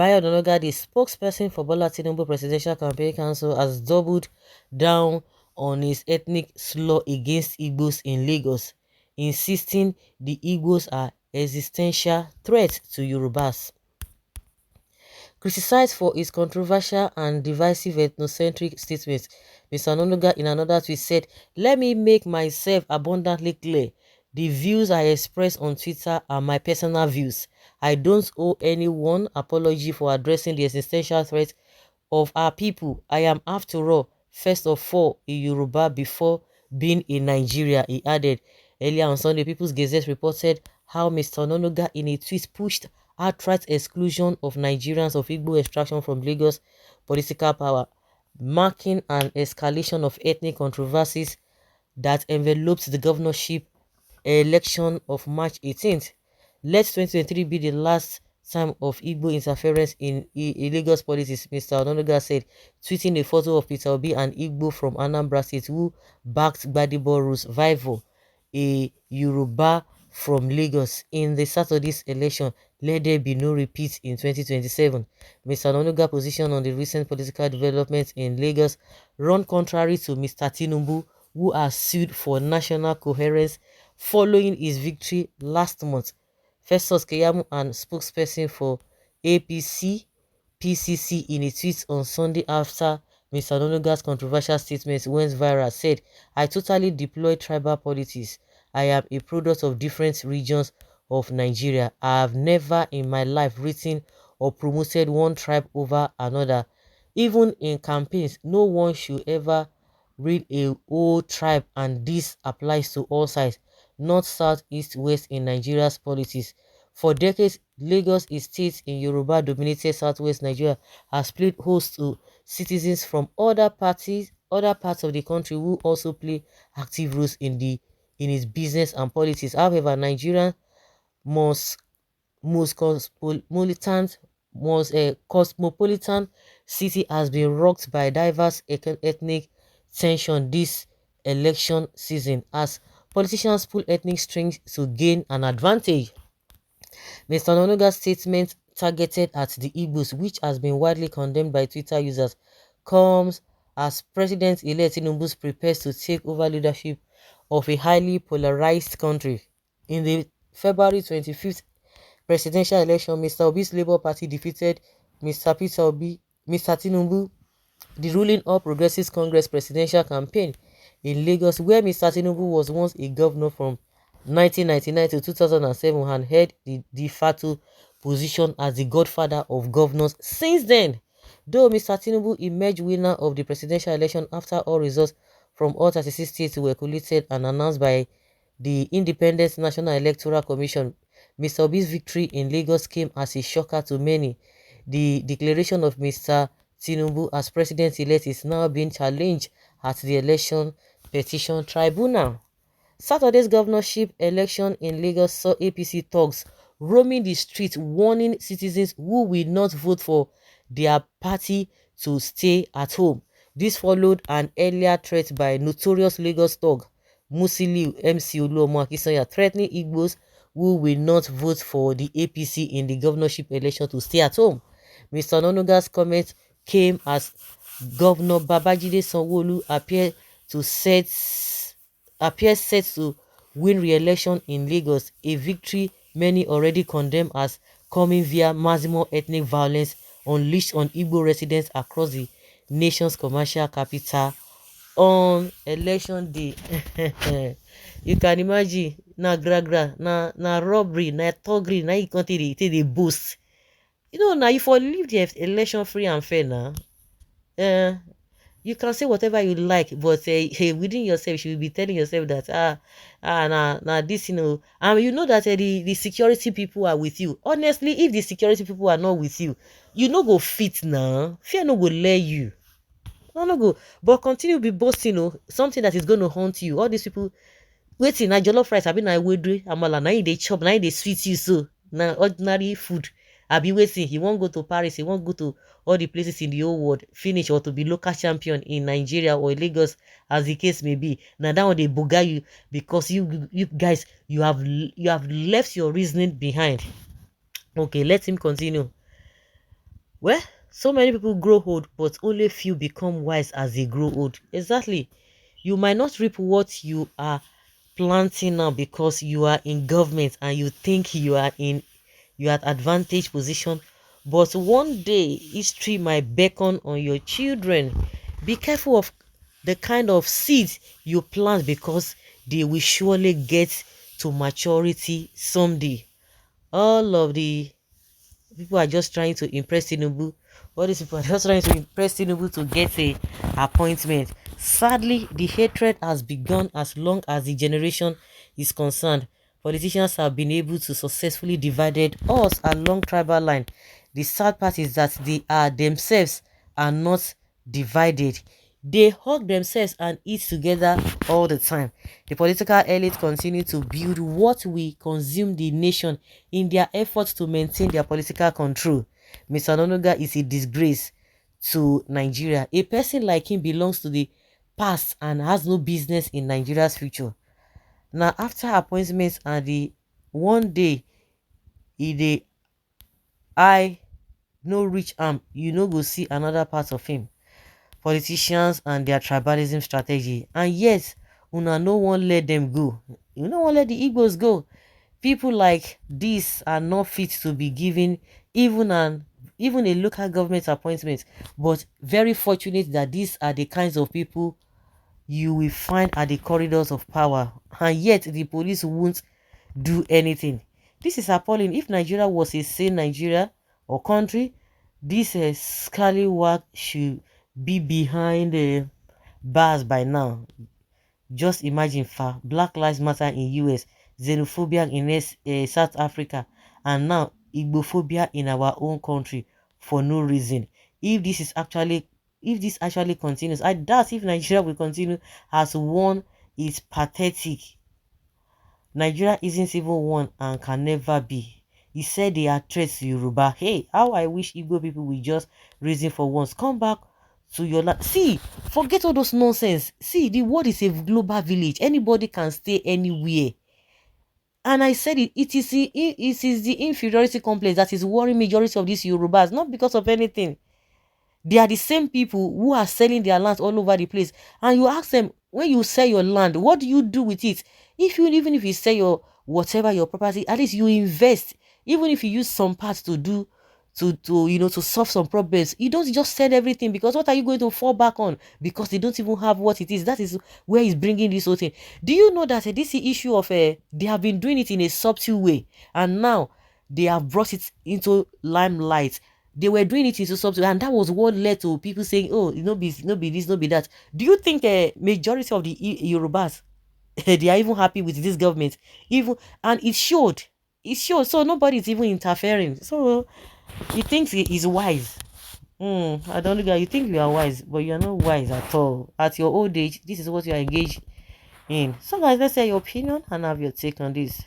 Bayo Onanuga, the spokesperson for Bola Tinubu Presidential Campaign Council, has doubled down on his ethnic slur against Igbos in Lagos, insisting the Igbos are existential threat to Yorubas. Criticized for his controversial and divisive ethnocentric statements, Mr. Onanuga in another tweet said, "Let me make myself abundantly clear. The views I express on Twitter are my personal views. I don't owe anyone apology for addressing the existential threat of our people. I am, after all, first of all, a Yoruba before being a Nigeria," he added. Earlier on Sunday, People's Gazette reported how Mr. Onanuga in a tweet pushed outright exclusion of Nigerians of Igbo extraction from Lagos political power, marking an escalation of ethnic controversies that enveloped the governorship election of March 18th. Let 2023 be the last time of Igbo interference in Lagos politics, Mr. Onanuga said, tweeting a photo of Peter Obi, an Igbo from Anambra State who backed Gbadebo's rival, a Yoruba from Lagos, in the Saturday's election. Let there be no repeat in 2027. Mr. Onanuga's position on the recent political developments in Lagos run contrary to Mr. Tinubu, who has sued for national coherence following his victory last month. Festus Keyamo, and spokesperson for APC PCC, in a tweet on Sunday after Mr. Onanuga's controversial statements went viral, said, "I totally deploy tribal politics. I am a product of different regions of Nigeria. I have never in my life written or promoted one tribe over another. Even in campaigns, no one should ever read a whole tribe, and this applies to all sides, north, south, east, west in Nigeria's politics. For decades, Lagos, a state in Yoruba-dominated southwest Nigeria, has played host to citizens from other parts of the country who also play active roles in its business and politics. However, Nigeria most most cosmopolitan cosmopolitan city has been rocked by diverse ethnic tension this election season as politicians pull ethnic strings to gain an advantage." Mr. Onanuga's statement, targeted at the Igbos, which has been widely condemned by Twitter users, comes as President-elect Tinubu prepares to take over leadership of a highly polarized country. In the February 25th presidential election, Mr. Obi's Labour Party defeated Mr. Tinubu, the ruling All Progressives Congress presidential campaign in Lagos, where Mr. Tinubu was once a governor from 1999 to 2007 and held the de facto position as the godfather of governors since then. Though Mr. Tinubu emerged winner of the presidential election after all results from all 36 states were collated and announced by the Independent National Electoral Commission, Mr. Obi's victory in Lagos came as a shocker to many. The declaration of Mr. Tinubu as president-elect is now being challenged at the Election Petition Tribunal. Saturday's governorship election in Lagos saw APC thugs roaming the streets, warning citizens who will not vote for their party to stay at home. This followed an earlier threat by notorious Lagos thug Musiliu MC Oluomo Akisanya, threatening Igbos who will not vote for the APC in the governorship election to stay at home. Mr. Onanuga's comment came as Governor Babajide Sanwo-Olu appears set to win re-election in Lagos, a victory many already condemn as coming via maximum ethnic violence unleashed on Igbo residents across the nation's commercial capital on election day. You can imagine, na gra na robbery, na thuggery, na you can't take the boost. You know, now you for leave the election free and fair now. Uh, you can say whatever you like, but hey, within yourself, you should be telling yourself that nah, this, you know that the security people are with you. Honestly, if the security people are not with you, you no go fit now. Fear no go lay you. No go, but continue be boasting, something that is going to haunt you. All these people waiting na jollof rice, abi na ewedu amala, na they chop, na they sweet you so. Na ordinary food. Abi waiting, he won't go to Paris, he won't go to all the places in the whole world, finish or to be local champion in Nigeria or Lagos, as the case may be. Now that one they boga you because you guys you have left your reasoning behind. Okay, let him continue. Well, so many people grow old, but only few become wise as they grow old. Exactly. You might not reap what you are planting now because you are in government and you think you are at advantage position, but one day history might beckon on your children. Be careful of the kind of seeds you plant because they will surely get to maturity someday. All of the people are just trying to impress Tinubu. All these people are just trying to impress Tinubu to get a appointment. Sadly, the hatred has begun as long as the generation is concerned. Politicians have been able to successfully divided us along tribal line. The sad part is that they are themselves are not divided. They hug themselves and eat together all the time. The political elite continue to build what we consume the nation in their efforts to maintain their political control. Mr. Nonuga is a disgrace to Nigeria. A person like him belongs to the past and has no business in Nigeria's future. Now, after appointments and the one day, he dey I no reach am, you no go see another part of him. Politicians and their tribalism strategy, and yet una no wan let them go. You no wan let the Igbos go. People like this are not fit to be given even a local government appointment, but very fortunate that these are the kinds of people you will find at the corridors of power, and yet the police won't do anything. This is appalling. If Nigeria was a sane Nigeria or country, this scallywag should be behind the bars by now. Just imagine, Black Lives Matter in US, xenophobia in South Africa, and now Igbophobia in our own country for no reason. If this is actually, if this actually continues, I doubt if Nigeria will continue as one. Is pathetic. Nigeria isn't even one and can never be. He said they are threats to Yoruba. Hey, how I wish Igbo people will just reason for once. Come back to your land. See, forget all those nonsense. See, the world is a global village. Anybody can stay anywhere. And I said it is the inferiority complex that is worrying majority of these Yorubas, not because of anything. They are the same people who are selling their land all over the place. And you ask them, when you sell your land, what do you do with it? If you even if you sell your whatever your property, at least you invest. Even if you use some parts to do to solve some problems, you don't just sell everything, because what are you going to fall back on? Because they don't even have what it is. That is where he's bringing this whole thing. Do you know that this issue of they have been doing it in a subtle way, and now they have brought it into limelight. They were doing it into subtle, and that was what led to people saying, oh, no be this, no be that. Do you think a majority of the Yorubas they are even happy with this government? Even, and it showed, so nobody's even interfering. So you think he is wise? I don't know. You think you are wise, but you are not wise at all. At your old age, this is what you are engaged in. So guys, let's say your opinion and have your take on this.